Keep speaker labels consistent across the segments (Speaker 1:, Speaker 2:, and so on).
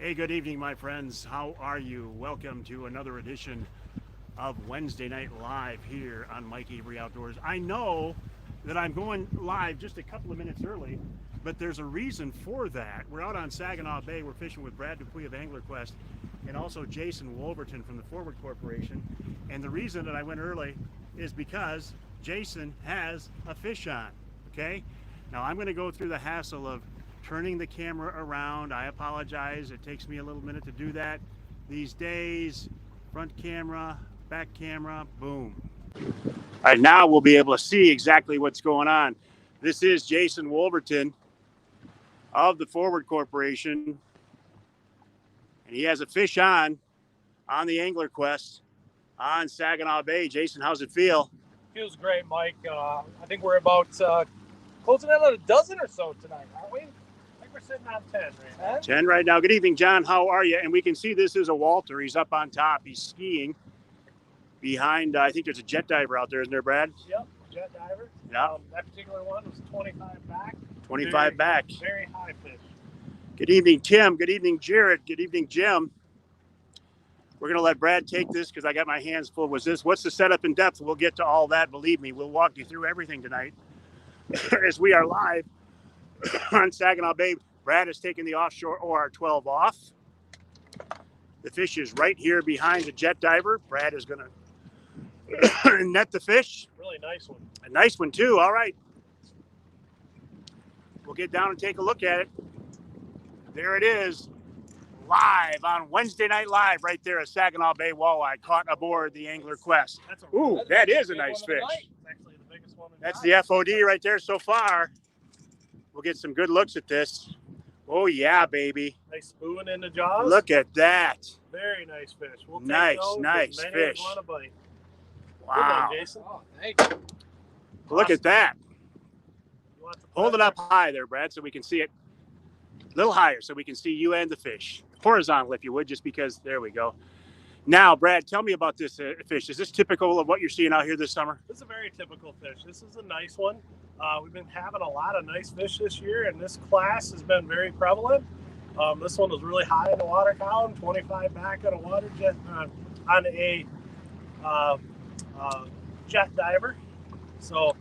Speaker 1: Hey, good evening, my friends. How are you? Welcome to another edition of Wednesday Night Live here on Mike Avery Outdoors. I know that I'm going live just a couple of minutes early, but there's a reason for that. We're out on Saginaw Bay. We're fishing with Brad Dupuy of Angler Quest and also Jason Wolverton from the Forward Corporation. And the reason that I went early is because Jason has a fish on. Okay? Now I'm going to go through the hassle of turning the camera around. I apologize. It takes me a little minute to do that these days. Front camera, back camera, boom. All right, now we'll be able to see exactly what's going on. This is Jason Wolverton of the Forward Corporation, and he has a fish on the Angler Quest on Saginaw Bay. Jason, how's it feel?
Speaker 2: Feels great, Mike. I think we're about closing in on a dozen or so tonight, aren't we? I think we're sitting on 10 right now.
Speaker 1: 10 right now. Good evening, John. How are you? And we can see this is a Walter. He's up on top. He's skiing behind, I think there's a jet diver out there, isn't there, Brad?
Speaker 2: Yep, jet diver.
Speaker 1: Yeah.
Speaker 2: That particular one was 25 back.
Speaker 1: 25 back.
Speaker 2: Very high fish.
Speaker 1: Good evening, Tim. Good evening, Jared. Good evening, Jim. We're going to let Brad take this because I got my hands full with this. What's the setup and depth? We'll get to all that. Believe me, we'll walk you through everything tonight as we are live on Saginaw Bay. Brad has taken the offshore OR-12 off. The fish is right here behind the jet diver. Brad is going to net the fish.
Speaker 2: Really nice one.
Speaker 1: A nice one, too. All right. We'll get down and take a look at it. There it is. Live on Wednesday Night Live right there at Saginaw Bay Walleye, caught aboard the Angler Quest. That is a nice fish.
Speaker 2: Actually, the biggest one.
Speaker 1: That's the FOD right there so far. We'll get some good looks at this. Oh, yeah, baby.
Speaker 2: Nice spoon in the jaws.
Speaker 1: Look at that.
Speaker 2: Very nice fish. We'll take
Speaker 1: Nice,
Speaker 2: those
Speaker 1: nice
Speaker 2: as many
Speaker 1: fish.
Speaker 2: as want to bite.
Speaker 1: Wow.
Speaker 2: Good one, Jason. Oh, thank you.
Speaker 1: Look at that.
Speaker 2: Lots of
Speaker 1: Hold it
Speaker 2: pleasure.
Speaker 1: up high there, Brad, so we can see it. A little higher so we can see you and the fish. Horizontal, if you would, just because, there we go. Now, Brad, tell me about this fish. Is this typical of what you're seeing out here this summer?
Speaker 2: This is a very typical fish. This is a nice one. We've been having a lot of nice fish this year, and this class has been very prevalent. This one was really high in the water column, 25 back on a water jet on a jet diver. So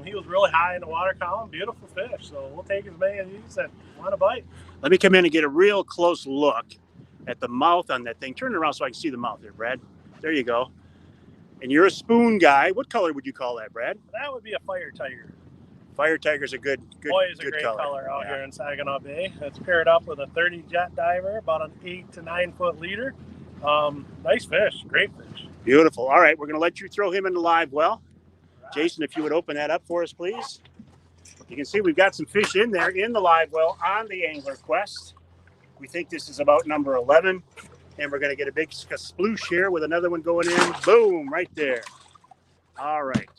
Speaker 2: he was really high in the water column. Beautiful fish. So we'll take as many of these that want to bite.
Speaker 1: Let me come in and get a real close look at the mouth on that thing. Turn it around so I can see the mouth there, Brad. There you go. And you're a spoon guy. What color would you call that, Brad?
Speaker 2: That would be a fire tiger.
Speaker 1: Fire tiger's a good
Speaker 2: Boy, is a
Speaker 1: good
Speaker 2: great
Speaker 1: color.
Speaker 2: out here in Saginaw Bay. It's paired up with a 30 jet diver, about an 8 to 9 foot leader. Nice fish, great fish.
Speaker 1: Beautiful. All right, we're going to let you throw him in the live well. Jason, if you would open that up for us, please. You can see we've got some fish in there in the live well on the Angler Quest. We think this is about number 11, and we're going to get a big sploosh here with another one going in. Boom, right there. All right.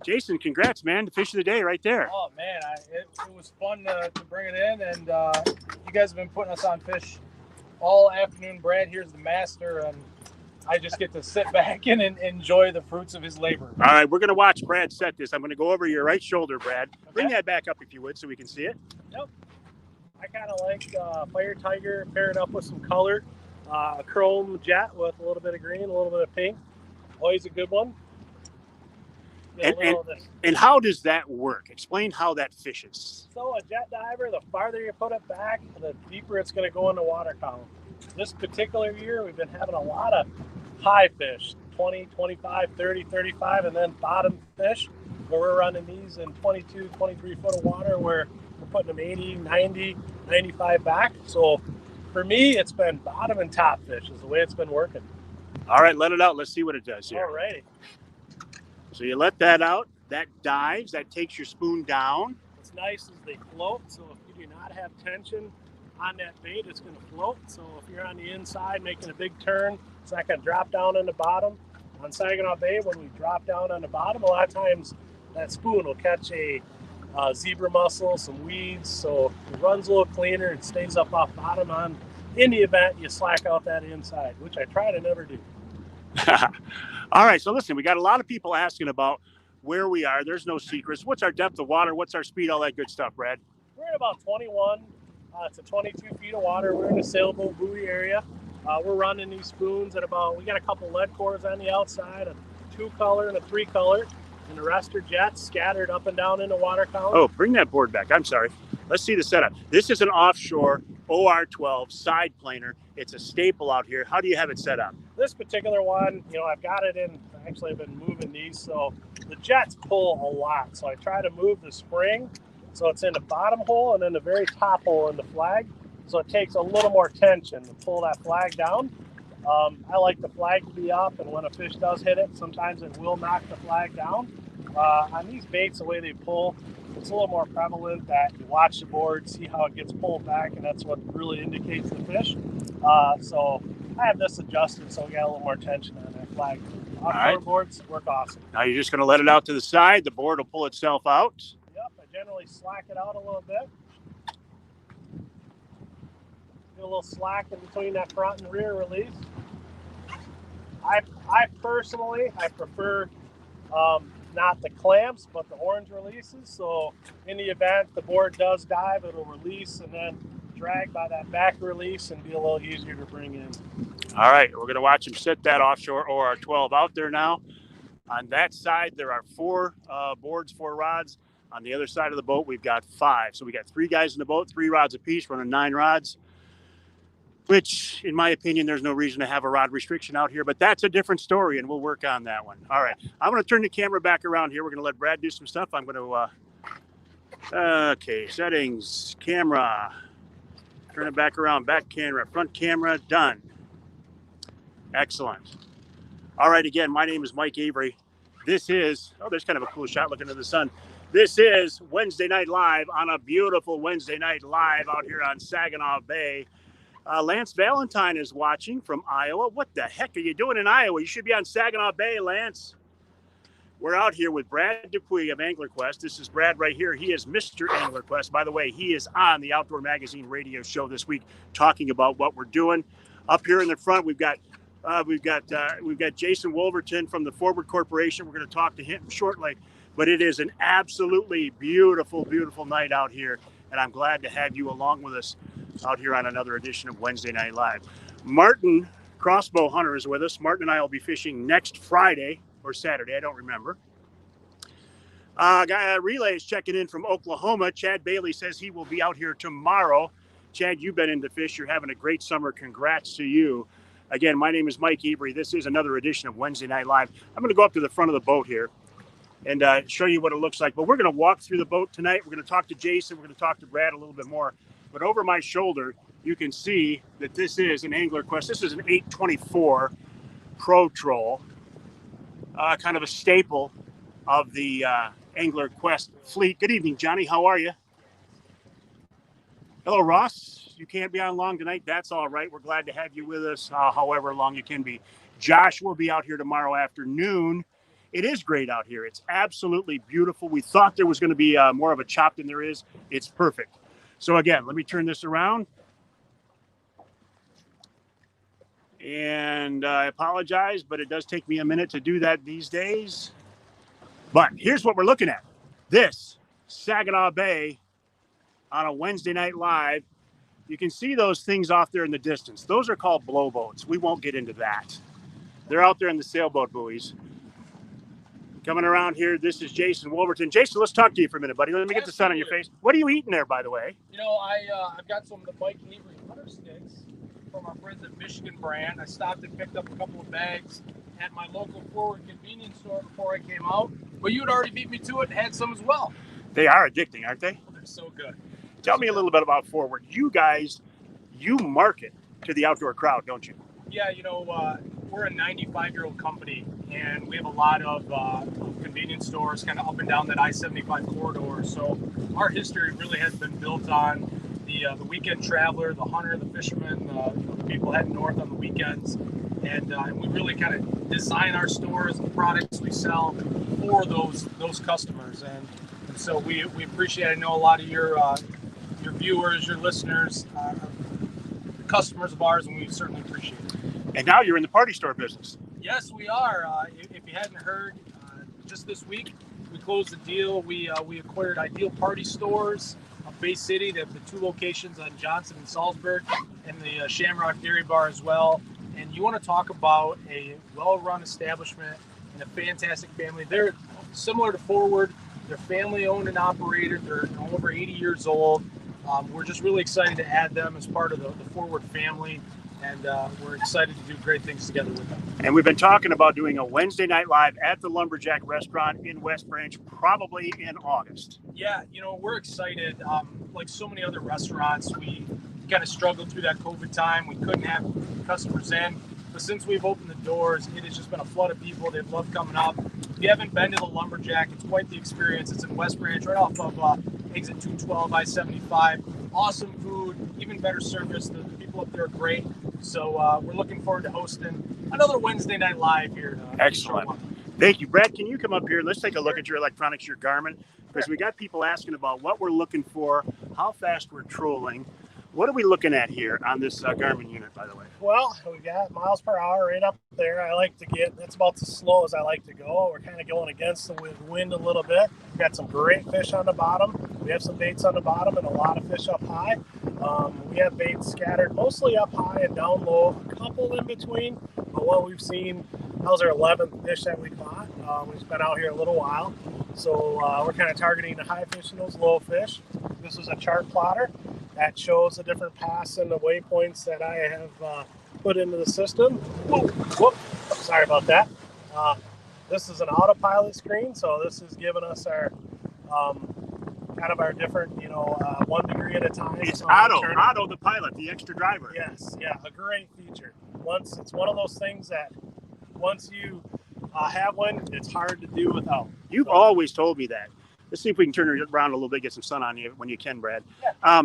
Speaker 1: Jason, congrats, man. The fish of the day right there.
Speaker 2: Oh, man, it was fun to bring it in, and you guys have been putting us on fish all afternoon. Brad here's the master, and I just get to sit back and enjoy the fruits of his labor.
Speaker 1: All right, we're going to watch Brad set this. I'm going to go over your right shoulder, Brad. Bring that back up if you would so we can see it.
Speaker 2: Yep. I kind of like Fire Tiger paired up with some color. A chrome jet with a little bit of green, a little bit of pink. Always a good one.
Speaker 1: And how does that work? Explain how that fishes.
Speaker 2: So a jet diver, the farther you put it back, the deeper it's going to go in the water column. This particular year, we've been having a lot of high fish, 20, 25, 30, 35, and then bottom fish, where we're running these in 22, 23 foot of water, where we're putting them 80, 90, 95 back. So for me, it's been bottom and top fish is the way it's been working.
Speaker 1: All right, let it out. Let's see what it does here.
Speaker 2: All righty.
Speaker 1: So you let that out. That dives. That takes your spoon down.
Speaker 2: What's nice is they float. So if you do not have tension on that bait, it's going to float. So if you're on the inside making a big turn, it's not going to drop down on the bottom. On Saginaw Bay, when we drop down on the bottom, a lot of times that spoon will catch a zebra mussel, some weeds, so it runs a little cleaner and stays up off bottom. On in the event you slack out that inside, which I try to never do.
Speaker 1: All right, so listen, we got a lot of people asking about where we are. There's no secrets. What's our depth of water? What's our speed? All that good stuff, Brad.
Speaker 2: We're at about 21 It's a 22 feet of water. We're in a sailboat buoy area. We're running these spoons at we got a couple lead cores on the outside, a 2-color and a 3-color, and the rest are jets scattered up and down in the water column.
Speaker 1: Oh, bring that board back. I'm sorry. Let's see the setup. This is an offshore OR-12 side planer. It's a staple out here. How do you have it set up?
Speaker 2: This particular one, I've got it in, actually I've been moving these, so the jets pull a lot. So I try to move the spring so it's in the bottom hole and then the very top hole in the flag. So it takes a little more tension to pull that flag down. I like the flag to be up, and when a fish does hit it, sometimes it will knock the flag down. On these baits, the way they pull, it's a little more prevalent that you watch the board, see how it gets pulled back, and that's what really indicates the fish. So I have this adjusted so we got a little more tension on that flag. Offshore boards work awesome.
Speaker 1: Now you're just going to let it out to the side. The board will pull itself out.
Speaker 2: Yep, I generally slack it out a little bit. Get a little slack in between that front and rear release. I personally prefer not the clamps, but the orange releases. So in the event the board does dive, it'll release and then drag by that back release and be a little easier to bring in.
Speaker 1: All right, we're going to watch him set that offshore OR-12 out there now. On that side, there are 4 boards, 4 rods. On the other side of the boat, we've got 5. So we got 3 guys in the boat, 3 rods apiece, running 9 rods, which, in my opinion, there's no reason to have a rod restriction out here, but that's a different story, and we'll work on that one. All right, I'm going to turn the camera back around here. We're going to let Brad do some stuff. I'm going to, okay, settings, camera, turn it back around, back camera, front camera, done. Excellent. All right, again, my name is Mike Avery. This is, there's kind of a cool shot looking at the sun. This is Wednesday Night Live on a beautiful Wednesday Night Live out here on Saginaw Bay. Lance Valentine is watching from Iowa. What the heck are you doing in Iowa? You should be on Saginaw Bay, Lance. We're out here with Brad Dupuy of Angler Quest. This is Brad right here. He is Mr. Angler Quest. By the way, he is on the Outdoor Magazine radio show this week talking about what we're doing. Up here in the front, we've got Jason Wolverton from the Forward Corporation. We're going to talk to him shortly, but it is an absolutely beautiful, beautiful night out here, and I'm glad to have you along with us out here on another edition of Wednesday Night Live. Martin Crossbow Hunter is with us. Martin and I will be fishing next Friday or Saturday, I don't remember. Relay is checking in from Oklahoma. Chad Bailey says he will be out here tomorrow. Chad, you've been into fish. You're having a great summer. Congrats to you. Again, my name is Mike Avery. This is another edition of Wednesday Night Live. I'm going to go up to the front of the boat here and show you what it looks like. But we're going to walk through the boat tonight. We're going to talk to Jason. We're going to talk to Brad a little bit more. But over my shoulder, you can see that this is an Angler Quest. This is an 824 Pro Troll, kind of a staple of the Angler Quest fleet. Good evening, Johnny. How are you? Hello, Ross. You can't be on long tonight. That's all right. We're glad to have you with us, however long you can be. Josh will be out here tomorrow afternoon. It is great out here. It's absolutely beautiful. We thought there was going to be more of a chop than there is. It's perfect. So again, let me turn this around. And I apologize, but it does take me a minute to do that these days. But here's what we're looking at. This Saginaw Bay on a Wednesday Night Live. You can see those things off there in the distance. Those are called blowboats. We won't get into that. They're out there in the sailboat buoys. Coming around here, this is Jason Wolverton. Jason, let's talk to you for a minute, buddy. Let me get the sun on your face. What are you eating there, by the way?
Speaker 3: I've got some of the Mike Avery butter sticks from our friends at Michigan Brand. I stopped and picked up a couple of bags at my local Forward convenience store before I came out. But you had already beat me to it and had some as well.
Speaker 1: They are addicting, aren't they?
Speaker 3: They're so good.
Speaker 1: Tell me a little bit about Forward. You guys, you market to the outdoor crowd, don't you?
Speaker 3: Yeah, we're a 95-year-old company, and we have a lot of convenience stores kind of up and down that I-75 corridor. So our history really has been built on the weekend traveler, the hunter, the fisherman, the people heading north on the weekends. And we really kind of design our stores, the products we sell for those customers. And so we appreciate, I know a lot of your viewers, your listeners, customers of ours, and we certainly appreciate it.
Speaker 1: And now you're in the party store business.
Speaker 3: Yes, we are. If you hadn't heard, just this week we closed the deal. We acquired Ideal Party Stores. of Bay City. They have the 2 locations on Johnson and Salzburg, and the Shamrock Dairy Bar as well. And you want to talk about a well-run establishment and a fantastic family. They're similar to Forward. They're family-owned and operated. They're over 80 years old. We're just really excited to add them as part of the Forward family, and we're excited to do great things together with them.
Speaker 1: And we've been talking about doing a Wednesday night live at the Lumberjack Restaurant in West Branch, probably in August.
Speaker 3: Yeah, we're excited. Like so many other restaurants, we kind of struggled through that COVID time. We couldn't have customers in. But since we've opened the doors, it has just been a flood of people. They've loved coming up. If you haven't been to the Lumberjack, it's quite the experience. It's in West Branch, right off of exit 212, I-75. Awesome food, even better service. The people up there are great. So we're looking forward to hosting another Wednesday night live here.
Speaker 1: Excellent. Thank you. Brad, can you come up here? Let's take a look at your electronics, your Garmin, because we got people asking about what we're looking for, how fast we're trolling. What are we looking at here on this Garmin unit, by the way?
Speaker 2: Well, we got miles per hour right up there. I like to get, that's about as slow as I like to go. We're kind of going against the wind a little bit. We've got some great fish on the bottom. We have some baits on the bottom and a lot of fish up high. We have baits scattered mostly up high and down low, a couple in between. But what we've seen, that was our 11th fish that we caught. We've been out here a little while. So we're kind of targeting the high fish and those low fish. This is a chart plotter that shows the different paths and the waypoints that I have put into the system. Whoop, sorry about that. This is an autopilot screen, so this is giving us our kind of our different, 1 degree at a time.
Speaker 1: It's
Speaker 2: so
Speaker 1: Otto the pilot, the extra driver.
Speaker 2: Yes, yeah, a great feature. It's one of those things that once you have one, it's hard to do without.
Speaker 1: You've always told me that. Let's see if we can turn it around a little bit, get some sun on you when you can, Brad.
Speaker 2: Yeah.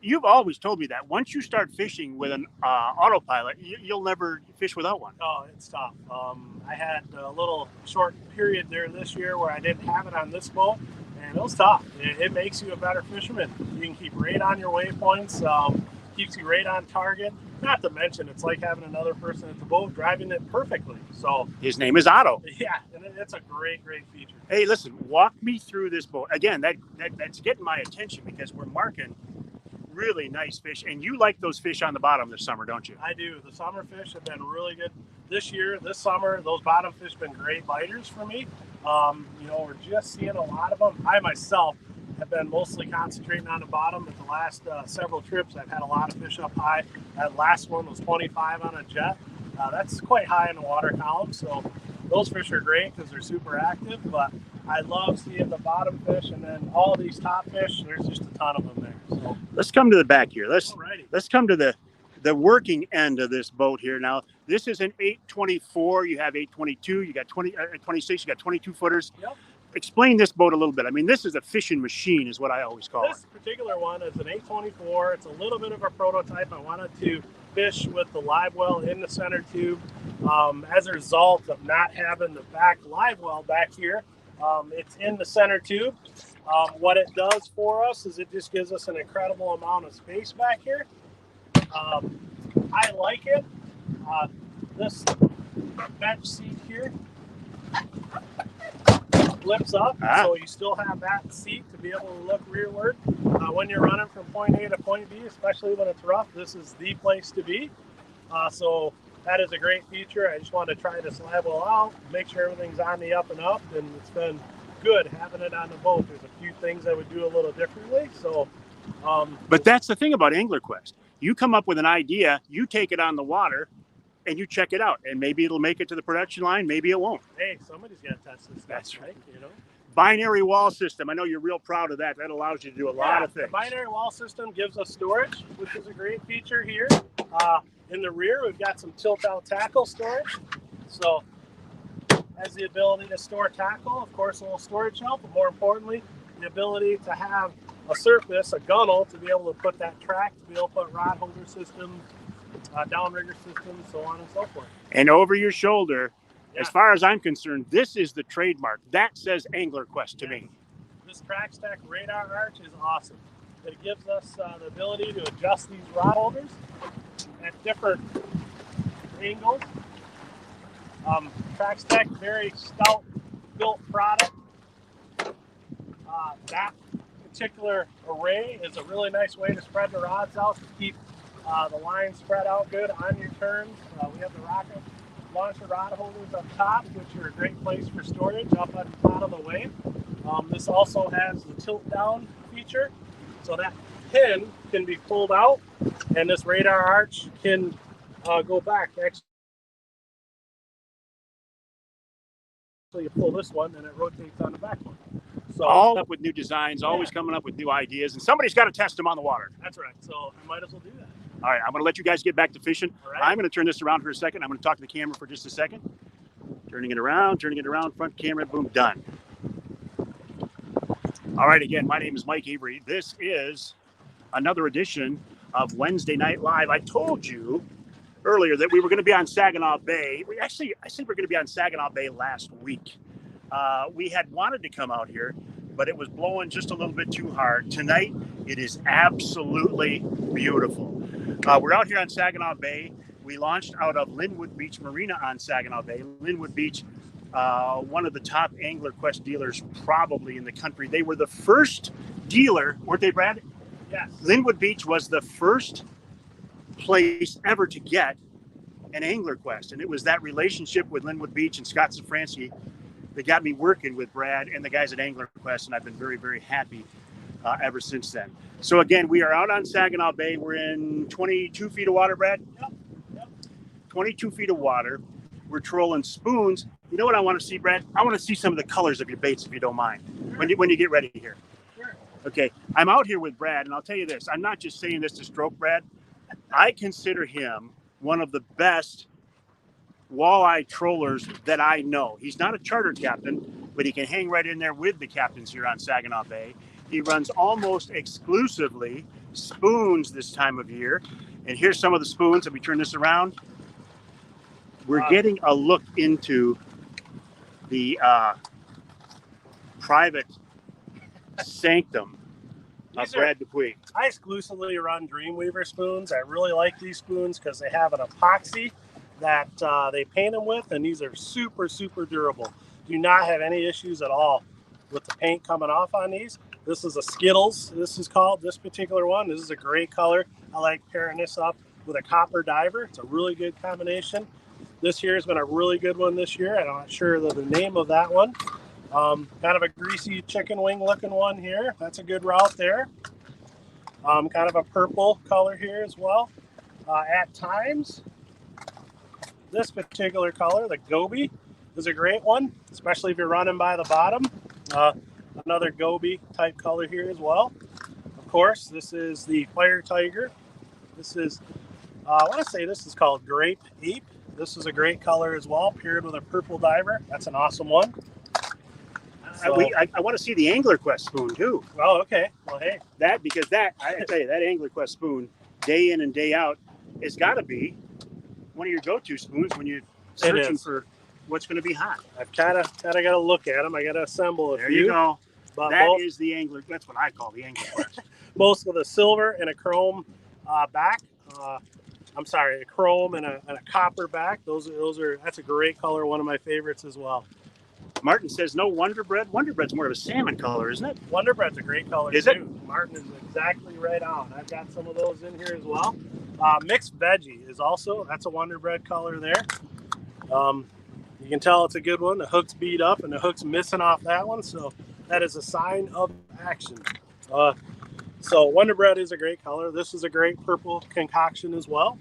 Speaker 1: You've always told me that once you start fishing with an autopilot, you'll never fish without one.
Speaker 2: Oh, it's tough. I had a little short period there this year where I didn't have it on this boat, and it was tough. It makes you a better fisherman. You can keep right on your waypoints, keeps you right on target. Not to mention, it's like having another person at the boat driving it perfectly. So
Speaker 1: his name is Otto.
Speaker 2: Yeah, and it's a great feature.
Speaker 1: Hey, listen, walk me through this boat. Again, that's getting my attention because we're marking really nice fish, and you like those fish on the bottom this summer, don't you?
Speaker 2: I do. The summer fish have been really good this year. This summer, those bottom fish have been great biters for me. We're just seeing a lot of them. I myself have been mostly concentrating on the bottom. At the last several trips, I've had a lot of fish up high. That last one was 25 on a jet. That's quite high in the water column, so those fish are great because they're super active, but I love seeing the bottom fish, and then all these top fish, there's just a ton of them there. So
Speaker 1: let's come to the back here. Let's come to the working end of this boat here. Now, this is an 824. You have 822. You got 26. You got 22 footers.
Speaker 2: Yep.
Speaker 1: Explain this boat a little bit. I mean, this is a fishing machine, is what I always call it.
Speaker 2: This particular one is an 824. It's a little bit of a prototype. I wanted to fish with the live well in the center tube. As a result of not having the back live well back here, it's in the center tube. What it does for us is it just gives us an incredible amount of space back here. I like it. This bench seat here flips up, so you still have that seat to be able to look rearward. When you're running from point A to point B, especially when it's rough, this is the place to be. So that is a great feature. I just wanted to try this live well out, make sure everything's on the up and up, and it's been good having it on the boat. There's a few things I would do a little differently. So,
Speaker 1: but that's the thing about AnglerQuest. You come up with an idea, you take it on the water, and you check it out, and maybe it'll make it to the production line, maybe it won't.
Speaker 2: Hey, somebody's got to test this stuff.
Speaker 1: That's right.
Speaker 2: Binary
Speaker 1: wall system. I know you're real proud of that. That allows you to do a lot of things.
Speaker 2: The binary wall system gives us storage, which is a great feature here. In the rear, we've got some tilt-out tackle storage. So, has the ability to store tackle, of course, a little storage help, but more importantly, the ability to have a surface, a gunnel, to be able to put that track, to be able to put rod holder systems, downrigger systems, so on and so forth.
Speaker 1: And over your shoulder, as far as I'm concerned, this is the trademark. That says AnglerQuest to me.
Speaker 2: This TrackStack radar arch is awesome. It gives us the ability to adjust these rod holders at different angles. TrackStack, very stout built product. That particular array is a really nice way to spread the rods out to keep the line spread out good on your turns. We have the rocket launcher rod holders up top, which are a great place for storage up on the bottom of the wave. This also has the tilt down feature, so that pin can be pulled out, and this radar arch can go back. Actually, you pull this one, and it rotates on the back one. So
Speaker 1: All up with new designs, always coming up with new ideas, and somebody's got to test them on the water.
Speaker 2: that's right. So I might as well do that.
Speaker 1: All right, I'm going to let you guys get back to fishing.
Speaker 2: All right.
Speaker 1: I'm going to turn this around for a second. I'm going to talk to the camera for just a second. Turning it around, front camera, boom, done. All right, again, my name is Mike Avery. This is another edition of Wednesday Night Live. I told you earlier that we were going to be on Saginaw Bay. I said we were going to be on Saginaw Bay last week. We had wanted to come out here, but it was blowing just a little bit too hard. Tonight, it is absolutely beautiful. We're out here on Saginaw Bay. We launched out of Linwood Beach Marina on Saginaw Bay. Linwood Beach, one of the top Angler Quest dealers probably in the country. They were the first dealer, weren't they, Brad?
Speaker 2: Yes.
Speaker 1: Linwood Beach was the first place ever to get an Angler Quest. And it was that relationship with Linwood Beach and Scott Safransky that got me working with Brad and the guys at Angler Quest. And I've been very, very happy ever since then. So again, we are out on Saginaw Bay. We're in 22 feet of water, Brad?
Speaker 2: Yep.
Speaker 1: 22 feet of water. We're trolling spoons. You know what I want to see, Brad? I want to see some of the colors of your baits, if you don't mind, when you get ready here.
Speaker 2: Sure.
Speaker 1: Okay, I'm out here with Brad, and I'll tell you this. I'm not just saying this to stroke Brad. I consider him one of the best walleye trollers that I know. He's not a charter captain, but he can hang right in there with the captains here on Saginaw Bay. He runs almost exclusively spoons this time of year. And here's some of the spoons. If we turn this around, we're getting a look into the private sanctum of Brad Dupuy.
Speaker 2: I exclusively run Dreamweaver spoons. I really like these spoons because they have an epoxy that they paint them with, and these are super, super durable. Do not have any issues at all with the paint coming off on these. This is a Skittles, this is called, this particular one. This is a great color. I like pairing this up with a copper diver. It's a really good combination. This here has been a really good one this year. I'm not sure the name of that one. Kind of a greasy chicken wing looking one here. That's a good route there. Kind of a purple color here as well. At times, this particular color, the Goby, is a great one, especially if you're running by the bottom. Another Goby type color here as well. Of course, this is the Fire Tiger. This is, I want to say this is called Grape Ape. This is a great color as well, paired with a purple diver. That's an awesome one. So,
Speaker 1: I want to see the Angler Quest spoon too.
Speaker 2: oh, okay. Well, hey.
Speaker 1: I tell you, that Angler Quest spoon, day in and day out, has got to be one of your go-to spoons when you're searching for what's going to be hot.
Speaker 2: I've kind of got to look at them. I got to assemble a
Speaker 1: There
Speaker 2: few.
Speaker 1: you go.
Speaker 2: But
Speaker 1: That is the Angler. That's what I call the Angler Quest.
Speaker 2: most with a silver and a chrome back. I'm sorry, a chrome and a copper back. That's a great color. One of my favorites as well.
Speaker 1: Martin says no Wonder Bread. Wonder Bread's more of a salmon color, isn't it?
Speaker 2: Wonder Bread's a great color
Speaker 1: Is
Speaker 2: too.
Speaker 1: it?
Speaker 2: Martin is exactly right on. I've got some of those in here as well. Mixed veggie is also, that's a Wonder Bread color there. You can tell it's a good one. The hook's beat up and the hook's missing off that one, so that is a sign of action. So Wonder Bread is a great color. This is a great purple concoction as well.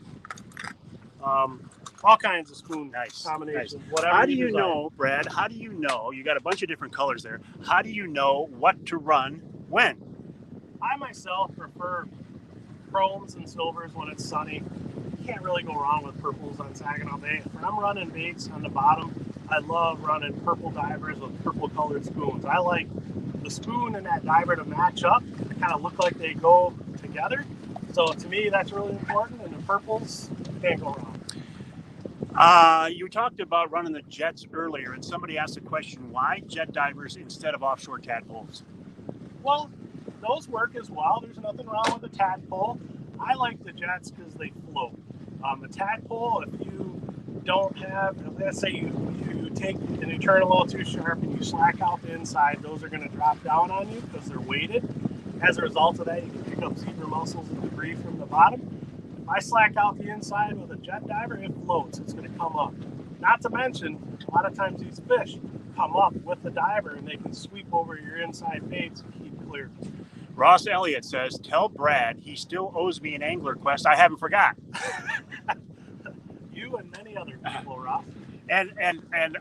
Speaker 2: All kinds of spoon combinations.
Speaker 1: Nice.
Speaker 2: Whatever.
Speaker 1: How do you
Speaker 2: desire.
Speaker 1: know, Brad? How do you know? You got a bunch of different colors there. How do you know what to run when?
Speaker 2: I myself prefer chromes and silvers when it's sunny. You can't really go wrong with purples on Saginaw Bay. When I'm running baits on the bottom, I love running purple divers with purple colored spoons. I like the spoon and that diver to match up, to kind of look like they go together. So to me, that's really important. And the purples, can't go wrong.
Speaker 1: You talked about running the jets earlier, and somebody asked a question: why jet divers instead of offshore tadpoles?
Speaker 2: Well, those work as well. There's nothing wrong with the tadpole. I like the jets because they float. The tadpole, if you don't have, let's say you take and you turn a little too sharp and you slack out the inside, those are going to drop down on you because they're weighted. as a result of that, you can pick up zebra mussels and debris from the bottom. If I slack out the inside with a jet diver, it floats. It's going to come up. Not to mention, a lot of times these fish come up with the diver and they can sweep over your inside baits and keep clear.
Speaker 1: Ross Elliott says, tell Brad he still owes me an angler quest. I haven't forgot.
Speaker 2: You and many other people, Ross.
Speaker 1: And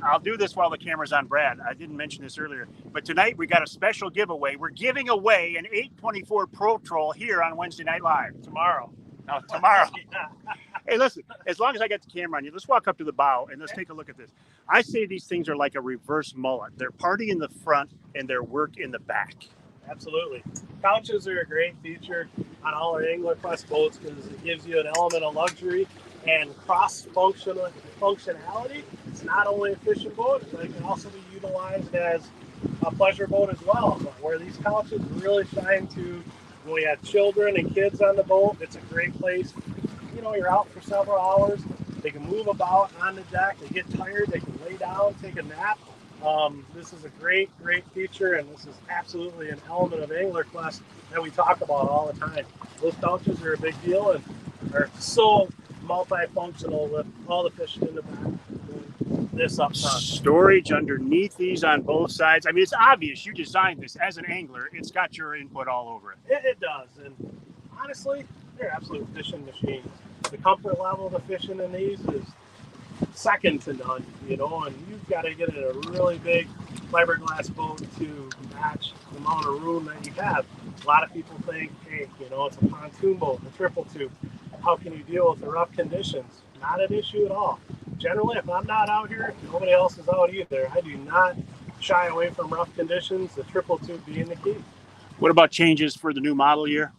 Speaker 1: I'll do this while the camera's on Brad. I didn't mention this earlier, but tonight we got a special giveaway. We're giving away an 824 Pro Troll here on Wednesday Night Live.
Speaker 2: Tomorrow.
Speaker 1: No, tomorrow.
Speaker 2: Yeah.
Speaker 1: Hey, listen, as long as I got the camera on you, let's walk up to the bow and let's take a look at this. I say these things are like a reverse mullet. They're party in the front and they're work in the back.
Speaker 2: Absolutely. Couches are a great feature on all our Angler Quest boats because it gives you an element of luxury and cross-functionality. It's not only a fishing boat, but it can also be utilized as a pleasure boat as well. But where these couches really shine to when we have children and kids on the boat, it's a great place. You know, you're out for several hours. They can move about on the deck. They get tired. They can lay down, take a nap. This is a great feature, and this is absolutely an element of Angler Quest that we talk about all the time. Those couches are a big deal and are so multifunctional with all the fishing in the back. This up front.
Speaker 1: Storage underneath these on both sides. I mean, it's obvious you designed this as an angler. It's got your input all over it.
Speaker 2: It does, and honestly, they're absolute fishing machines. The comfort level of the fishing in these is second to none, you know, and you've got to get in a really big fiberglass boat to match the amount of room that you have. A lot of people think, hey, you know, it's a pontoon boat, a triple tube. How can you deal with the rough conditions? Not an issue at all. Generally, if I'm not out here, nobody else is out either. I do not shy away from rough conditions, the triple tube being the key.
Speaker 1: What about changes for the new model year?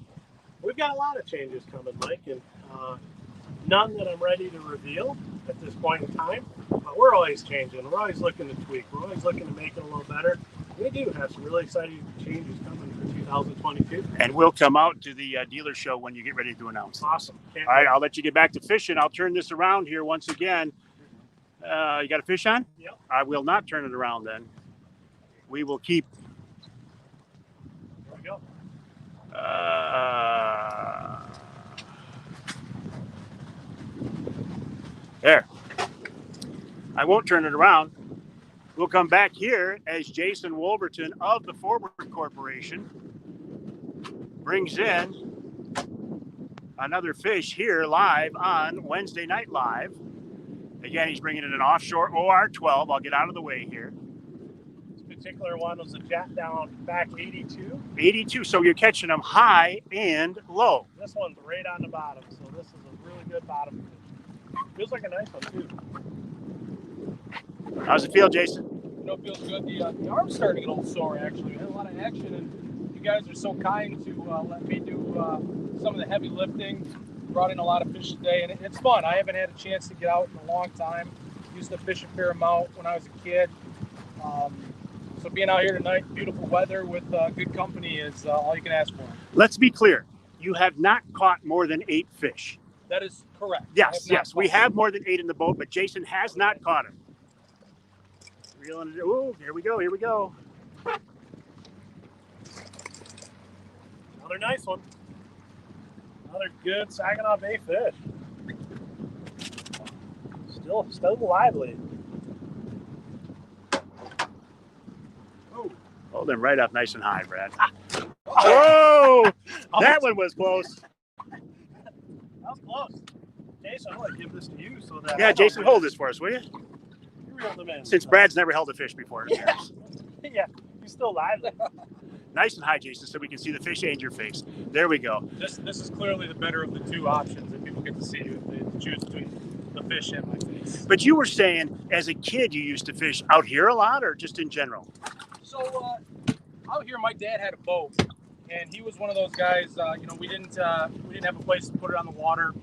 Speaker 2: We've got a lot of changes coming, Mike, and none that I'm ready to reveal at this point in time, but we're always changing. We're always looking to tweak. We're always looking to make it a little better. We do have some really exciting changes coming for 2022.
Speaker 1: And we'll come out to the dealer show when you get ready to announce.
Speaker 2: Awesome.
Speaker 1: All right, I'll let you get back to fishing. I'll turn this around here once again. You got a fish on?
Speaker 2: Yep.
Speaker 1: I will not turn it around then. We will keep.
Speaker 2: There we go.
Speaker 1: There. I won't turn it around. We'll come back here as Jason Wolverton of the Forward Corporation brings in another fish here live on Wednesday Night Live. Again, he's bringing in an offshore OR-12. I'll get out of the way here.
Speaker 2: This particular one was a jet down back 82.
Speaker 1: 82, so you're catching them high and low.
Speaker 2: This one's right on the bottom, so this is a really good bottom fish. Feels like a nice one, too.
Speaker 1: How's it feel, Jason?
Speaker 3: You know, it feels good. The arm's starting to get a little sore, actually. We had a lot of action, and you guys are so kind to let me do some of the heavy lifting. Brought in a lot of fish today, and it's fun. I haven't had a chance to get out in a long time. Used to fish a fair amount when I was a kid. So being out here tonight, beautiful weather with good company is all you can ask for.
Speaker 1: Let's be clear. You have not caught more than 8 fish.
Speaker 3: That is correct.
Speaker 1: Yes. We have more than 8 in the boat, but Jason has not caught him. Reeling it. Oh, here we go.
Speaker 2: Another nice one. Another good Saginaw Bay fish. Still lively.
Speaker 1: Hold him right up nice and high, Brad. Oh, that one was close.
Speaker 2: That was close. Jason, I'm going to give this to you so that.
Speaker 1: Yeah, Jason, hold this for us, will you?
Speaker 2: You reeled him in.
Speaker 1: Since Brad's never held a fish before.
Speaker 2: Yeah, he's still lively.
Speaker 1: Nice and high, Jason, so we can see the fish and your face. There we go.
Speaker 3: This is clearly the better of the two options that people get to see if they choose between the fish and my face.
Speaker 1: But you were saying, as a kid, you used to fish out here a lot, or just in general?
Speaker 3: So out here, my dad had a boat, and he was one of those guys. We didn't have a place to put it on the water,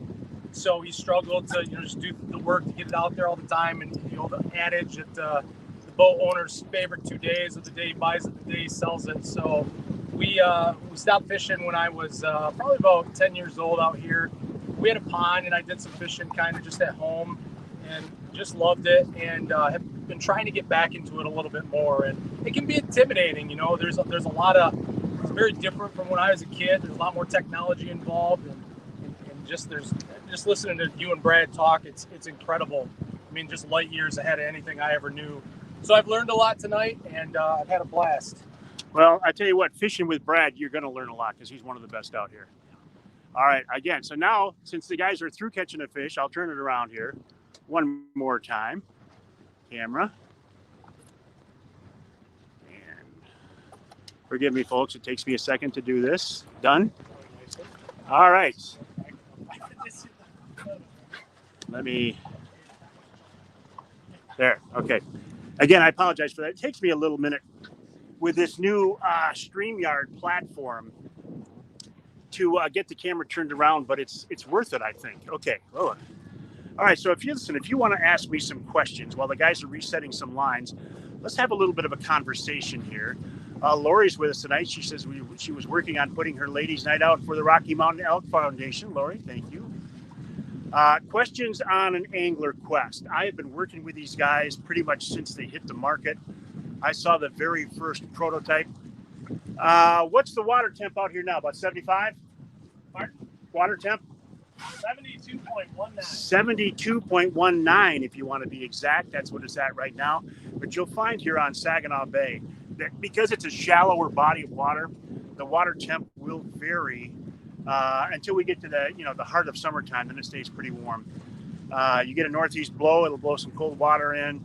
Speaker 3: so he struggled to just do the work to get it out there all the time. And the adage that the boat owner's favorite 2 days of the day he buys it, the day he sells it. So we stopped fishing when I was probably about 10 years old out here. We had a pond, and I did some fishing kind of just at home, and just loved it, and have been trying to get back into it a little bit more. And it can be intimidating, there's a lot of very different from when I was a kid. There's a lot more technology involved, and just listening to you and Brad talk, it's incredible. I mean, just light years ahead of anything I ever knew. So I've learned a lot tonight, and I've had a blast.
Speaker 1: Well, I tell you what, fishing with Brad, you're going to learn a lot because he's one of the best out here. All right, again, so now since the guys are through catching a fish, I'll turn it around here one more time. Camera. And forgive me, folks, it takes me a second to do this. Done? All right. Let me. There, okay. Again, I apologize for that. It takes me a little minute with this new StreamYard platform to get the camera turned around, but it's worth it, I think. Okay. Oh. All right. So if you want to ask me some questions while the guys are resetting some lines, let's have a little bit of a conversation here. Lori's with us tonight. She says she was working on putting her ladies' night out for the Rocky Mountain Elk Foundation. Lori, thank you. Questions on an angler quest. I have been working with these guys pretty much since they hit the market. I saw the very first prototype. What's the water temp out here now? About 75?
Speaker 2: Pardon?
Speaker 1: Water temp?
Speaker 2: 72.19.
Speaker 1: 72.19 if you want to be exact. That's what it's at right now. But you'll find here on Saginaw Bay that because it's a shallower body of water, the water temp will vary until we get to the heart of summertime. Then it stays pretty warm. You get a northeast blow, it'll blow some cold water in.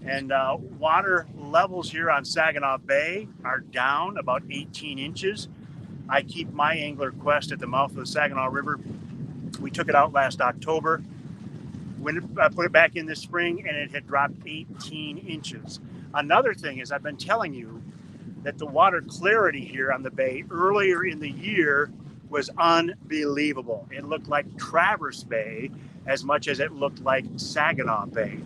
Speaker 1: And water levels here on Saginaw Bay are down about 18 inches. I keep my angler quest at the mouth of the Saginaw River. We took it out last October. I put it back in this spring, and it had dropped 18 inches. Another thing is I've been telling you that the water clarity here on the bay earlier in the year was unbelievable. It looked like Traverse Bay as much as it looked like Saginaw Bay.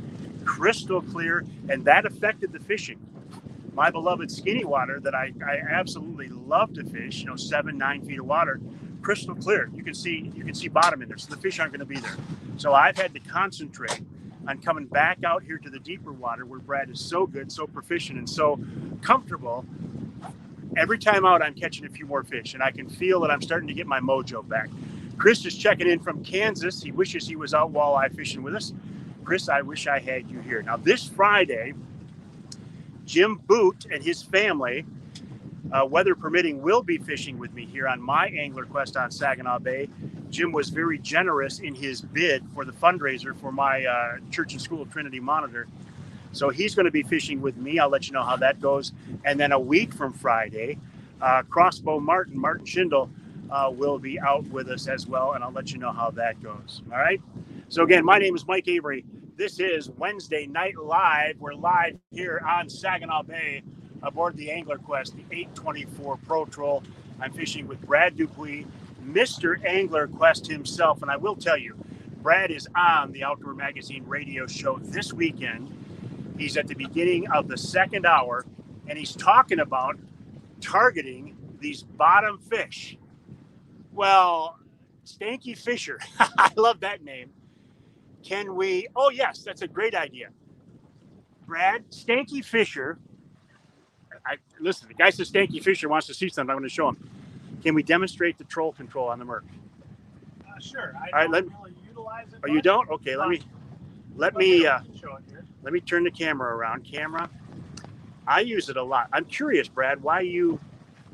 Speaker 1: Crystal clear, and that affected the fishing. My beloved skinny water that I absolutely love to fish, 7-9 feet of water, crystal clear. You can see bottom in there, so the fish aren't going to be there. So I've had to concentrate on coming back out here to the deeper water where Brad is so good, so proficient, and so comfortable. Every time out, I'm catching a few more fish, and I can feel that I'm starting to get my mojo back. Chris is checking in from Kansas. He wishes he was out walleye fishing with us. Chris, I wish I had you here. Now, this Friday, Jim Boot and his family, weather permitting, will be fishing with me here on my angler quest on Saginaw Bay. Jim was very generous in his bid for the fundraiser for my Church and School of Trinity Monitor. So he's going to be fishing with me. I'll let you know how that goes. And then a week from Friday, Crossbow Martin Schindel, will be out with us as well. And I'll let you know how that goes. All right. So again, my name is Mike Avery. This is Wednesday Night Live. We're live here on Saginaw Bay aboard the Angler Quest, the 824 Pro Troll. I'm fishing with Brad Dupuis, Mr. Angler Quest himself. And I will tell you, Brad is on the Outdoor Magazine radio show this weekend. He's at the beginning of the second hour, and he's talking about targeting these bottom fish. Well, Stanky Fisher, I love that name. Can we? Oh, yes, that's a great idea. Brad, Stanky Fisher. Listen, the guy says Stanky Fisher wants to see something. I'm going to show him. Can we demonstrate the troll control on the Merc?
Speaker 2: Sure.
Speaker 1: I don't
Speaker 2: really utilize it.
Speaker 1: Oh, you don't? Okay, let me
Speaker 2: show it here.
Speaker 1: let me turn the camera around. I use it a lot. I'm curious, Brad, why you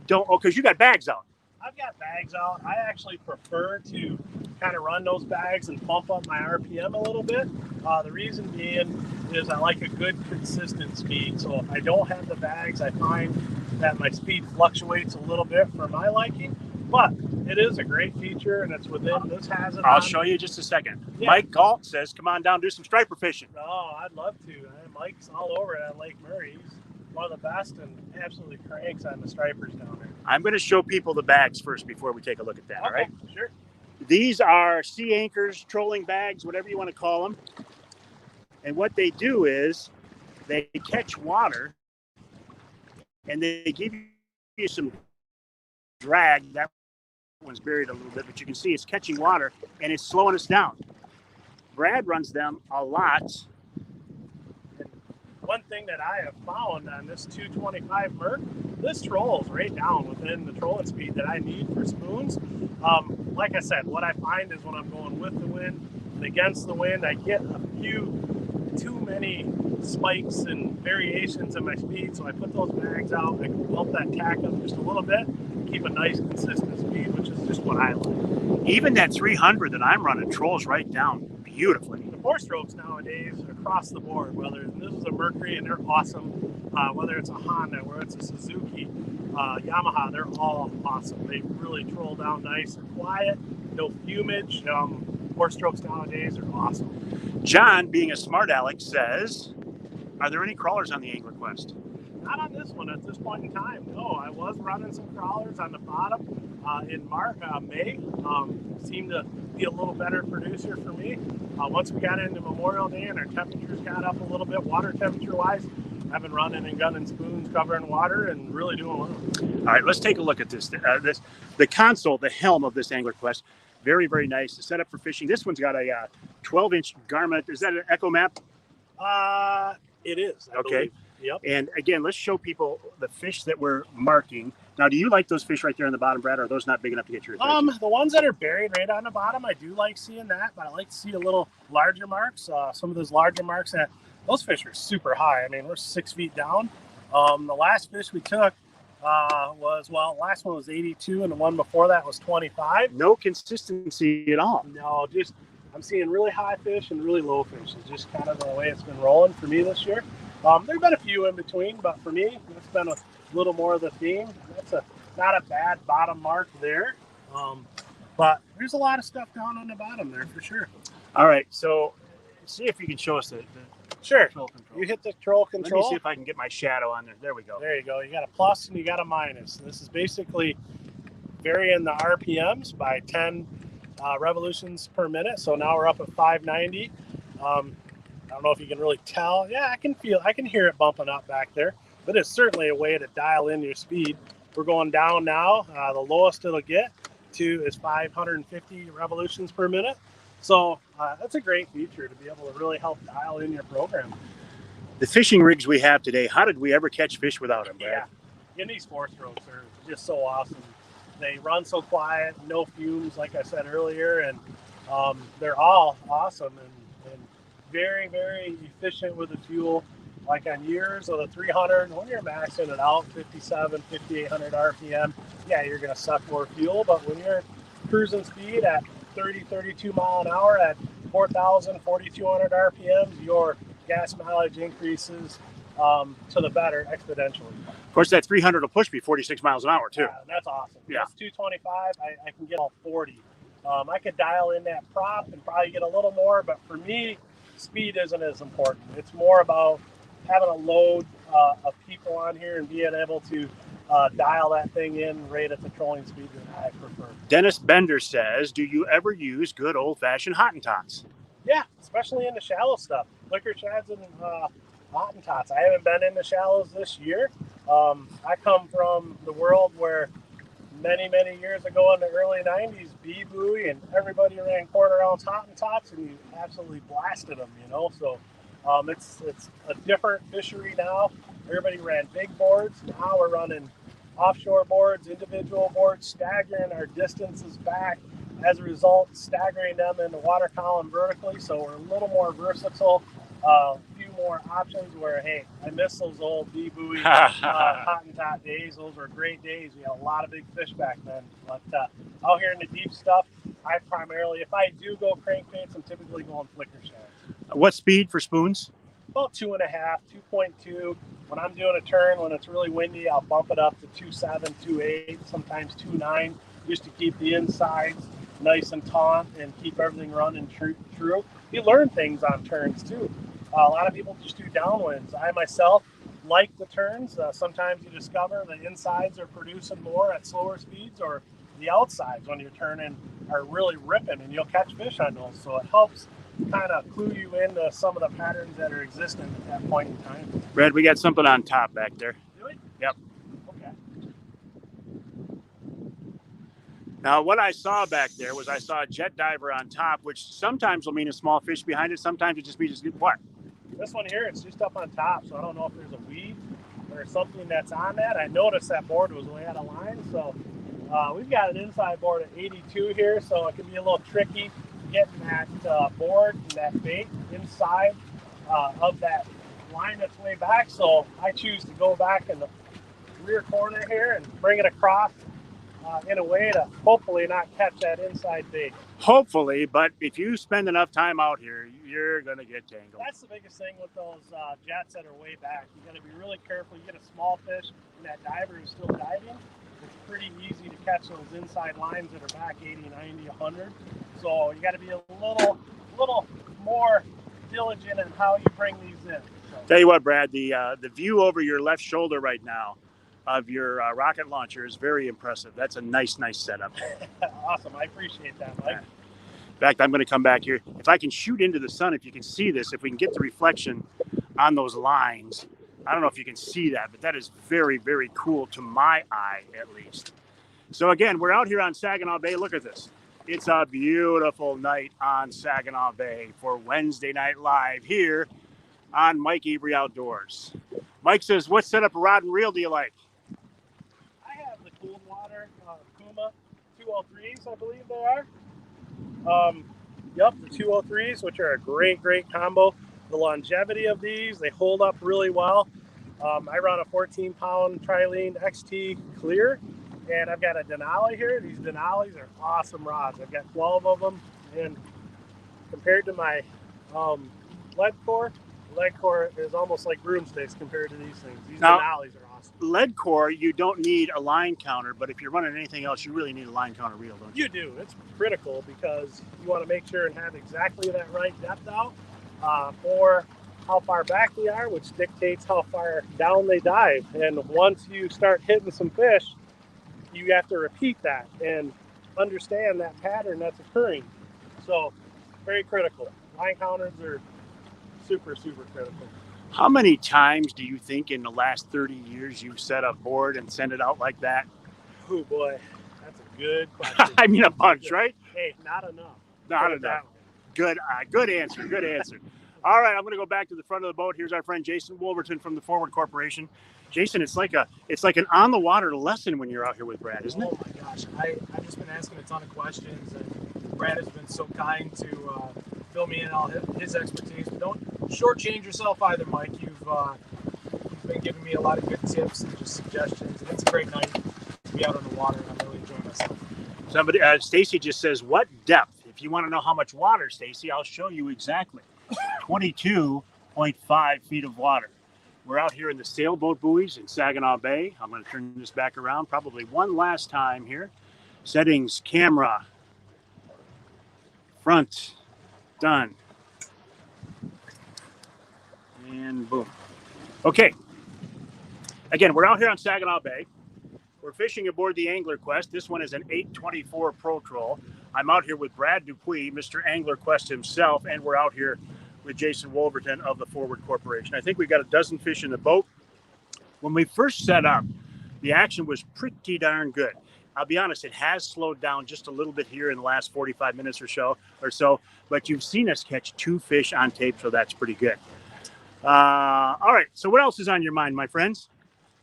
Speaker 1: don't? Oh, because you got bags out.
Speaker 2: I've got bags out. I actually prefer to kind of run those bags and pump up my RPM a little bit. The reason being is I like a good consistent speed. So if I don't have the bags, I find that my speed fluctuates a little bit for my liking. But it is a great feature, and it's within this hazard.
Speaker 1: I'll show you in just a second.
Speaker 2: Yeah.
Speaker 1: Mike Galt says, come on down, do some striper fishing.
Speaker 2: Oh, I'd love to. Mike's all over it at Lake Murray. He's one of the best and absolutely cranks on the stripers down there.
Speaker 1: I'm going to show people the bags first before we take a look at that,
Speaker 2: Okay,
Speaker 1: all right?
Speaker 2: Sure.
Speaker 1: These are sea anchors, trolling bags, whatever you want to call them. And what they do is they catch water and they give you some drag. That one's buried a little bit, but you can see it's catching water and it's slowing us down. Brad runs them a lot.
Speaker 2: one thing that I have found on this 225 Merc, this trolls right down within the trolling speed that I need for spoons. Like I said, what I find is when I'm going with the wind and against the wind, I get a few too many spikes and variations in my speed, so I put those mags out. I can bump that tack up just a little bit, keep a nice consistent speed, which is just what I like.
Speaker 1: Even that 300 that I'm running trolls right down beautifully.
Speaker 2: The four strokes nowadays across the board, whether this is a Mercury and they're awesome, whether it's a Honda, whether it's a Suzuki, Yamaha, they're all awesome. They really troll down nice and quiet, no fumage. Four strokes nowadays are awesome.
Speaker 1: John, being a smart aleck, says, are there any crawlers on the Angler Quest?
Speaker 2: Not on this one at this point in time. No, I was running some crawlers on the bottom in May. Seemed to be a little better producer for me. Once we got into Memorial Day and our temperatures got up a little bit, water temperature-wise, I've been running and gunning spoons, covering water, and really doing well.
Speaker 1: All right, let's take a look at this. The console, the helm of this Angler Quest, very, very nice. The setup for fishing. This one's got a 12-inch Garmin. Is that an Echo Map?
Speaker 2: It is. I
Speaker 1: Okay.
Speaker 2: believe. Yep.
Speaker 1: And again, let's show people the fish that we're marking. Now, do you like those fish right there on the bottom, Brad? Or are those not big enough to get your attention?
Speaker 2: The ones that are buried right on the bottom, I do like seeing that, but I like to see a little larger marks. Some of those larger marks, those fish are super high. I mean, we're 6 feet down. The last fish we took last one was 82, and the one before that was 25.
Speaker 1: No consistency at all.
Speaker 2: No, just I'm seeing really high fish and really low fish. It's just kind of the way it's been rolling for me this year. There've been a few in between, but for me, it's been a little more of the theme. That's not a bad bottom mark there. But there's a lot of stuff down on the bottom there for sure.
Speaker 1: All right, so see if you can show us the
Speaker 2: Sure.
Speaker 1: troll control.
Speaker 2: You hit the troll
Speaker 1: Let me
Speaker 2: control.
Speaker 1: see if I can get my shadow on there. There we go.
Speaker 2: There you go. You got a plus and you got a minus. This is basically varying the RPMs by 10 revolutions per minute. So now we're up at 590. I don't know if you can really tell. Yeah, I can hear it bumping up back there. But it's certainly a way to dial in your speed. We're going down now. The lowest it'll get to is 550 revolutions per minute. So that's a great feature to be able to really help dial in your program.
Speaker 1: The fishing rigs we have today, how did we ever catch fish without them, Brad?
Speaker 2: Yeah, and these four strokes are just so awesome. They run so quiet, no fumes, like I said earlier, and they're all awesome and very, very efficient with the fuel. Like on yours of the 300, when you're maxing it out, 57, 5,800 RPM, yeah, you're going to suck more fuel. But when you're cruising speed at 30, 32 mile an hour at 4,000, 4,200 RPMs, your gas mileage increases to the better exponentially.
Speaker 1: Of course, that 300 will push me 46 miles an hour, too.
Speaker 2: That's awesome.
Speaker 1: Yeah.
Speaker 2: This 225, I can get all 40. I could dial in that prop and probably get a little more, but for me, speed isn't as important. It's more about having a load of people on here and being able to dial that thing in right at the trolling speed that I prefer.
Speaker 1: Dennis Bender says, do you ever use good old-fashioned Hottentots?
Speaker 2: Yeah, especially in the shallow stuff. Liquor shads and Hottentots. I haven't been in the shallows this year. I come from the world where many, many years ago in the early 90s, B-buoy and everybody ran quarter-ounce Hottentots and you absolutely blasted them, you know. So it's a different fishery now. Everybody ran big boards. Now we're running offshore boards, individual boards, staggering our distances back. As a result, staggering them in the water column vertically, so we're a little more versatile. A few more options where, hey, I miss those old B-buoy Hottentot days. Those were great days. We had a lot of big fish back then. But out here in the deep stuff, I primarily, if I do go crankbaits, I'm typically going flicker shads.
Speaker 1: What speed for spoons?
Speaker 2: About 2.5, 2.2. When I'm doing a turn, when it's really windy, I'll bump it up to 2.7, 2.8, sometimes 2.9, just to keep the insides nice and taut and keep everything running true. You learn things on turns too. A lot of people just do downwinds. I myself like the turns. Sometimes you discover the insides are producing more at slower speeds, or the outsides when you're turning are really ripping, and you'll catch fish on those. So it helps kind of clue you into some of the patterns that are existing at that point in time.
Speaker 1: Brad, we got something on top back there.
Speaker 2: Really?
Speaker 1: Yep.
Speaker 2: Okay.
Speaker 1: Now, what I saw back there was I saw a jet diver on top, which sometimes will mean a small fish behind it. Sometimes it just means what?
Speaker 2: This one here, it's just up on top, so I don't know if there's a weed or something that's on that. I noticed that board was way out of line, so we've got an inside board at 82 here, so it can be a little tricky getting that board and that bait inside of that line that's way back. So I choose to go back in the rear corner here and bring it across in a way to hopefully not catch that inside bait.
Speaker 1: Hopefully, but if you spend enough time out here, you're going to get tangled.
Speaker 2: That's the biggest thing with those jets that are way back. You got to be really careful. You get a small fish and that diver is still diving. It's pretty easy to catch those inside lines that are back 80, 90, 100. So you got to be a little more diligent in how you bring these in. So.
Speaker 1: Tell you what, Brad, the view over your left shoulder right now of your rocket launcher is very impressive. That's a nice setup.
Speaker 2: Awesome. I appreciate that, Mike.
Speaker 1: In fact, I'm going to come back here. If I can shoot into the sun, if you can see this, if we can get the reflection on those lines, I don't know if you can see that, but that is very, very cool to my eye, at least. So again, we're out here on Saginaw Bay. Look at this. It's a beautiful night on Saginaw Bay for Wednesday Night Live here on Mike Avery Outdoors. Mike says, what setup of rod and reel do you like?
Speaker 2: I have the cold water Puma 203s, I believe they are. Yep, the 203s, which are a great combo. The longevity of these, they hold up really well. I run a 14-pound Trilene XT Clear, and I've got a Denali here. These Denalis are awesome rods. I've got 12 of them, and compared to my lead core is almost like broomsticks compared to these things. These Denalis are awesome.
Speaker 1: Lead core, you don't need a line counter, but if you're running anything else, you really need a line counter reel, don't you?
Speaker 2: You do. It's critical because you want to make sure and have exactly that right depth out for how far back they are, which dictates how far down they dive. And once you start hitting some fish, you have to repeat that and understand that pattern that's occurring. So very critical. Line counters are super critical.
Speaker 1: How many times do you think in the last 30 years you've set a board and sent it out like that?
Speaker 2: Oh boy, that's a good question.
Speaker 1: I mean, a bunch, right?
Speaker 2: Hey, not enough.
Speaker 1: Not enough. Good answer. All right, I'm going to go back to the front of the boat. Here's our friend Jason Wolverton from the Forward Corporation. Jason, it's like an on the water lesson when you're out here with Brad, isn't it?
Speaker 3: Oh my gosh, I've just been asking a ton of questions, and Brad has been so kind to fill me in all his expertise. But don't shortchange yourself either, Mike. You've been giving me a lot of good tips and just suggestions, and it's a great night to be out on the water, and I'm really enjoying myself.
Speaker 1: Somebody, Stacy just says, what depth? If you want to know how much water, Stacy, I'll show you exactly. 22.5 feet of water. We're out here in the sailboat buoys in Saginaw Bay. I'm going to turn this back around probably one last time here. Settings, camera, front, done. And boom. Okay. Again, we're out here on Saginaw Bay. We're fishing aboard the Angler Quest. This one is an 824 Pro Troll. I'm out here with Brad Dupuis, Mr. Angler Quest himself, and we're out here with Jason Wolverton of the Forward Corporation. I think we've got a dozen fish in the boat. When we first set up, the action was pretty darn good. I'll be honest, it has slowed down just a little bit here in the last 45 minutes or so, but you've seen us catch 2 fish on tape, so that's pretty good. All right, so what else is on your mind, my friends?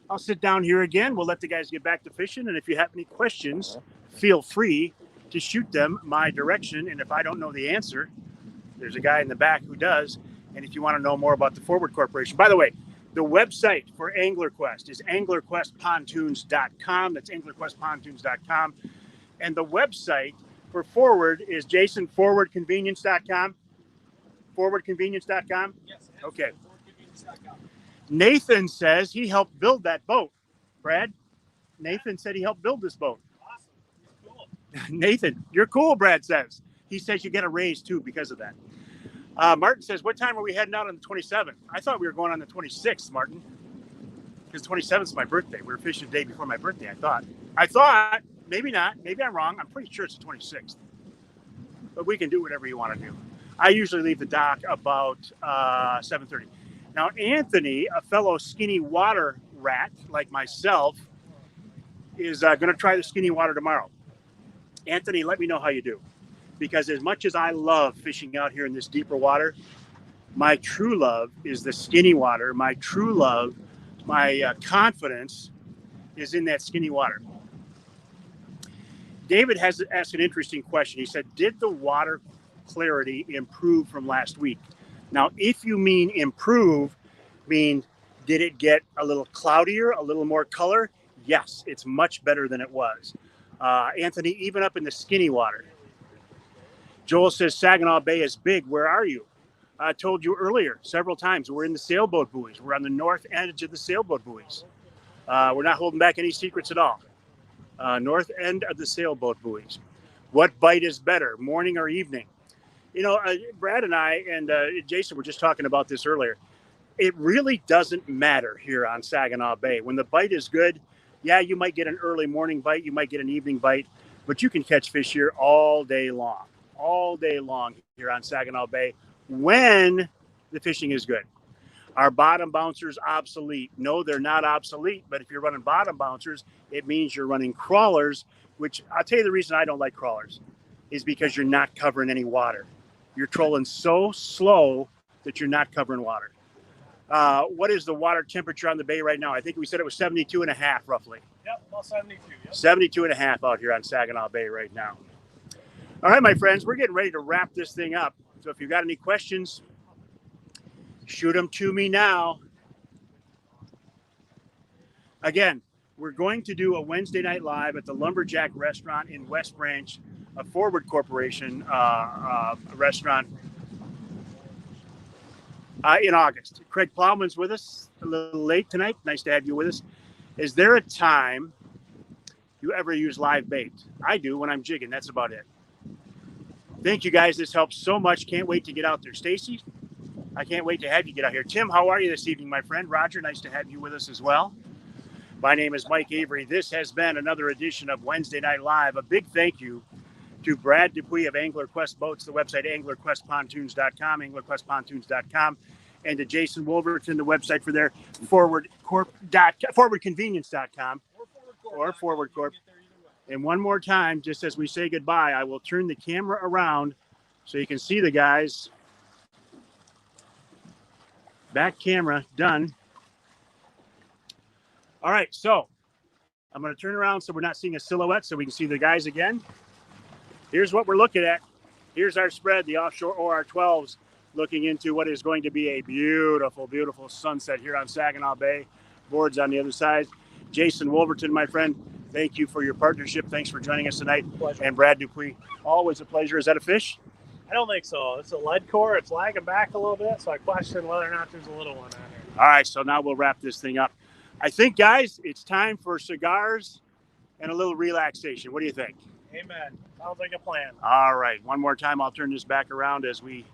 Speaker 1: I'll sit down here again. We'll let the guys get back to fishing, and if you have any questions, feel free to shoot them my direction, and if I don't know the answer, there's a guy in the back who does. And if you want to know more about the Forward Corporation, by the way, the website for Angler Quest is anglerquestpontoons.com. That's anglerquestpontoons.com. And the website for Forward is Jason, forwardconvenience.com. Forwardconvenience.com?
Speaker 3: Yes.
Speaker 1: Okay. Nathan says he helped build that boat. Brad, Nathan said he helped build this boat.
Speaker 2: Awesome. He's cool.
Speaker 1: Nathan, you're cool, Brad says. He says you get a raise, too, because of that. Martin says, what time are we heading out on the 27th? I thought we were going on the 26th, Martin. Because 27th is my birthday. We were fishing the day before my birthday, I thought. Maybe not. Maybe I'm wrong. I'm pretty sure it's the 26th. But we can do whatever you want to do. I usually leave the dock about 7:30. Now, Anthony, a fellow skinny water rat like myself, is going to try the skinny water tomorrow. Anthony, let me know how you do. Because as much as I love fishing out here in this deeper water, My true love is the skinny water. My true love, my confidence is in that skinny water. David has asked an interesting question. He said, did the water clarity improve from last week? Now, if you mean improve, mean did it get a little cloudier, a little more color? Yes, it's much better than it was. Anthony, even up in the skinny water. Joel says Saginaw Bay is big. Where are you? I told you earlier several times, we're in the sailboat buoys. We're on the north edge of the sailboat buoys. We're not holding back any secrets at all. North end of the sailboat buoys. What bite is better, morning or evening? You know, Brad and I and Jason were just talking about this earlier. It really doesn't matter here on Saginaw Bay. When the bite is good, yeah, you might get an early morning bite, you might get an evening bite, but you can catch fish here all day long here on Saginaw Bay when the fishing is good. Are bottom bouncers obsolete? No, they're not obsolete, but if you're running bottom bouncers, it means you're running crawlers, which I'll tell you the reason I don't like crawlers is because you're not covering any water. You're trolling so slow that you're not covering water. What is the water temperature on the bay right now? I think we said it was 72 and a half roughly.
Speaker 2: Yep, about 72. Yep.
Speaker 1: 72 and a half out here on Saginaw Bay right now. All right, my friends, we're getting ready to wrap this thing up. So if you've got any questions, shoot them to me now. Again, we're going to do a Wednesday night live at the Lumberjack Restaurant in West Branch, a Forward Corporation restaurant in August. Craig Plowman's with us a little late tonight. Nice to have you with us. Is there a time you ever use live bait? I do when I'm jigging. That's about it. Thank you, guys. This helps so much. Can't wait to get out there. Stacy, I can't wait to have you get out here. Tim, how are you this evening, my friend? Roger, nice to have you with us as well. My name is Mike Avery. This has been another edition of Wednesday Night Live. A big thank you to Brad Dupuis of Angler Quest Boats, the website anglerquestpontoons.com, anglerquestpontoons.com, and to Jason Wolverton, the website for their forwardconvenience.com or Forward Corp. And one more time, just as we say goodbye, I will turn the camera around so you can see the guys. Back camera, done. All right, so I'm going to turn around so we're not seeing a silhouette so we can see the guys again. Here's what we're looking at. Here's our spread, the offshore OR12s, looking into what is going to be a beautiful, beautiful sunset here on Saginaw Bay. Boards on the other side. Jason Wolverton, my friend, thank you for your partnership. Thanks for joining us tonight.
Speaker 2: Pleasure.
Speaker 1: And Brad Dupuis, always a pleasure. Is that a fish?
Speaker 2: I don't think so. It's a lead core. It's lagging back a little bit, so I question whether or not there's a little one on there.
Speaker 1: All right, so now we'll wrap this thing up. I think, guys, it's time for cigars and a little relaxation. What do you think?
Speaker 2: Amen. Sounds like a plan.
Speaker 1: All right, one more time. I'll turn this back around as we...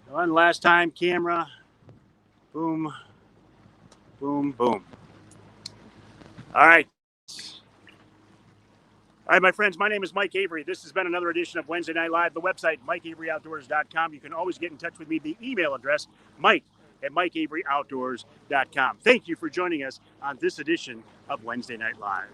Speaker 1: One last time, camera. Boom, boom, boom. All right. All right, my friends, my name is Mike Avery. This has been another edition of Wednesday Night Live. The website, MikeAveryOutdoors.com. You can always get in touch with me. The email address, Mike@MikeAveryOutdoors.com. Thank you for joining us on this edition of Wednesday Night Live.